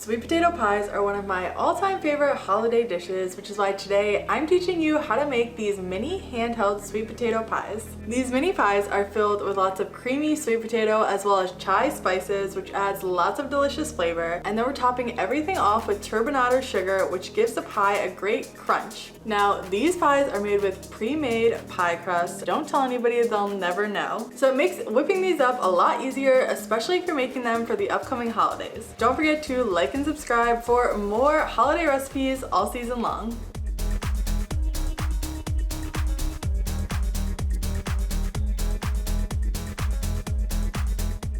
Sweet potato pies are one of my all-time favorite holiday dishes, which is why today I'm teaching you how to make these mini handheld sweet potato pies. These mini pies are filled with lots of creamy sweet potato as well as chai spices, which adds lots of delicious flavor. And then we're topping everything off with turbinado sugar, which gives the pie a great crunch. Now, these pies are made with pre-made pie crust. Don't tell anybody, they'll never know. So it makes whipping these up a lot easier, especially if you're making them for the upcoming holidays. Don't forget to like and subscribe for more holiday recipes all season long.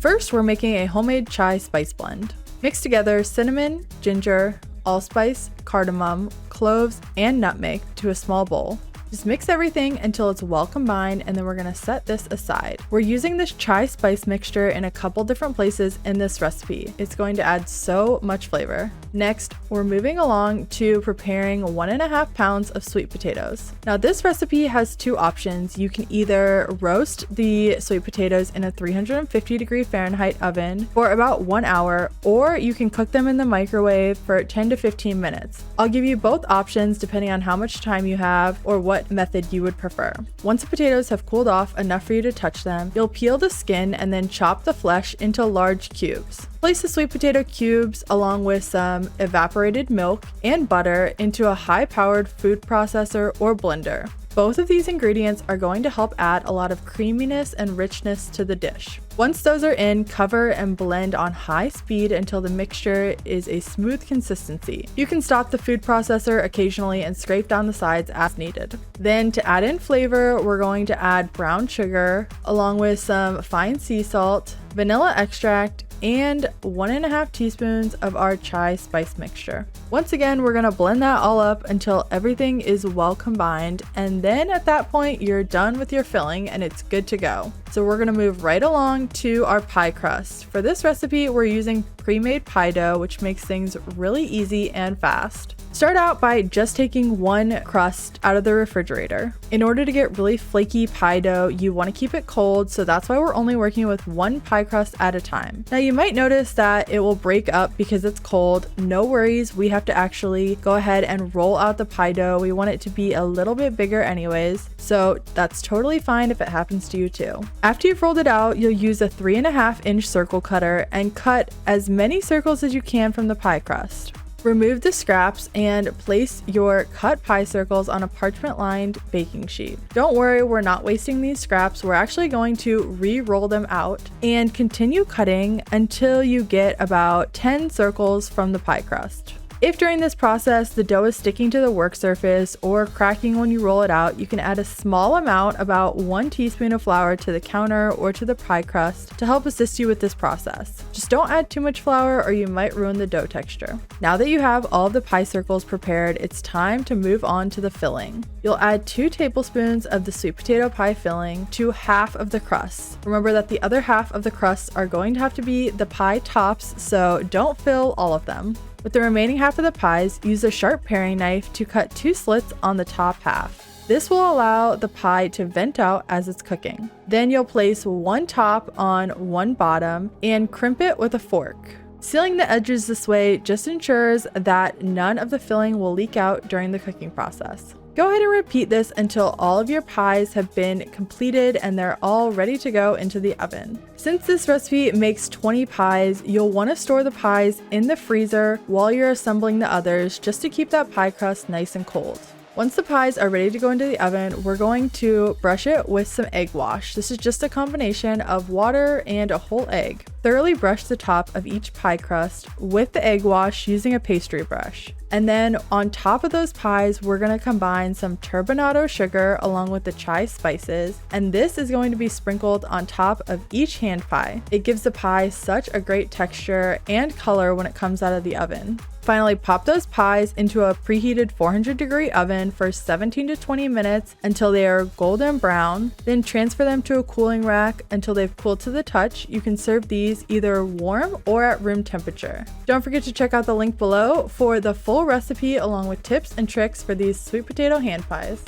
First, we're making a homemade chai spice blend. Mix together cinnamon, ginger, allspice, cardamom, cloves, and nutmeg to a small bowl. Just mix everything until it's well combined, and then we're gonna set this aside. We're using this chai spice mixture in a couple different places in this recipe. It's going to add so much flavor. Next, we're moving along to preparing 1.5 pounds of sweet potatoes. Now this recipe has two options. You can either roast the sweet potatoes in a 350 Fahrenheit oven for about 1 hour, or you can cook them in the microwave for 10 to 15 minutes. I'll give you both options depending on how much time you have or what method you would prefer. Once the potatoes have cooled off enough for you to touch them, you'll peel the skin and then chop the flesh into large cubes. Place the sweet potato cubes along with some evaporated milk and butter into a high-powered food processor or blender. Both of these ingredients are going to help add a lot of creaminess and richness to the dish. Once those are in, cover and blend on high speed until the mixture is a smooth consistency. You can stop the food processor occasionally and scrape down the sides as needed. Then to add in flavor, we're going to add brown sugar along with some fine sea salt, vanilla extract, and 1.5 teaspoons of our chai spice mixture. Once again, we're gonna blend that all up until everything is well combined, and then at that point you're done with your filling and it's good to go. So we're gonna move right along to our pie crust. For this recipe, we're using pre-made pie dough, which makes things really easy and fast. Start out by just taking one crust out of the refrigerator. In order to get really flaky pie dough, you want to keep it cold, so that's why we're only working with one pie crust at a time. Now you might notice that it will break up because it's cold. No worries, we have to actually go ahead and roll out the pie dough. We want it to be a little bit bigger anyways, so that's totally fine if it happens to you too. After you've rolled it out, you'll use a 3.5-inch circle cutter and cut as many circles as you can from the pie crust. Remove the scraps and place your cut pie circles on a parchment-lined baking sheet. Don't worry, we're not wasting these scraps. We're actually going to re-roll them out and continue cutting until you get about 10 circles from the pie crust. If during this process the dough is sticking to the work surface or cracking when you roll it out, you can add a small amount, about 1 teaspoon of flour, to the counter or to the pie crust to help assist you with this process. Just don't add too much flour or you might ruin the dough texture. Now that you have all of the pie circles prepared, it's time to move on to the filling. You'll add 2 tablespoons of the sweet potato pie filling to half of the crust. Remember that the other half of the crusts are going to have to be the pie tops, so don't fill all of them. With the remaining half of the pies, use a sharp paring knife to cut 2 slits on the top half. This will allow the pie to vent out as it's cooking. Then you'll place one top on one bottom and crimp it with a fork. Sealing the edges this way just ensures that none of the filling will leak out during the cooking process. Go ahead and repeat this until all of your pies have been completed and they're all ready to go into the oven. Since this recipe makes 20 pies, you'll want to store the pies in the freezer while you're assembling the others, just to keep that pie crust nice and cold. Once the pies are ready to go into the oven, we're going to brush it with some egg wash. This is just a combination of water and a whole egg. Thoroughly brush the top of each pie crust with the egg wash using a pastry brush. And then on top of those pies, we're going to combine some turbinado sugar along with the chai spices, and this is going to be sprinkled on top of each hand pie. It gives the pie such a great texture and color when it comes out of the oven. Finally, pop those pies into a preheated 400-degree oven for 17 to 20 minutes until they are golden brown. Then transfer them to a cooling rack until they've cooled to the touch. You can serve these either warm or at room temperature. Don't forget to check out the link below for the full recipe along with tips and tricks for these sweet potato hand pies.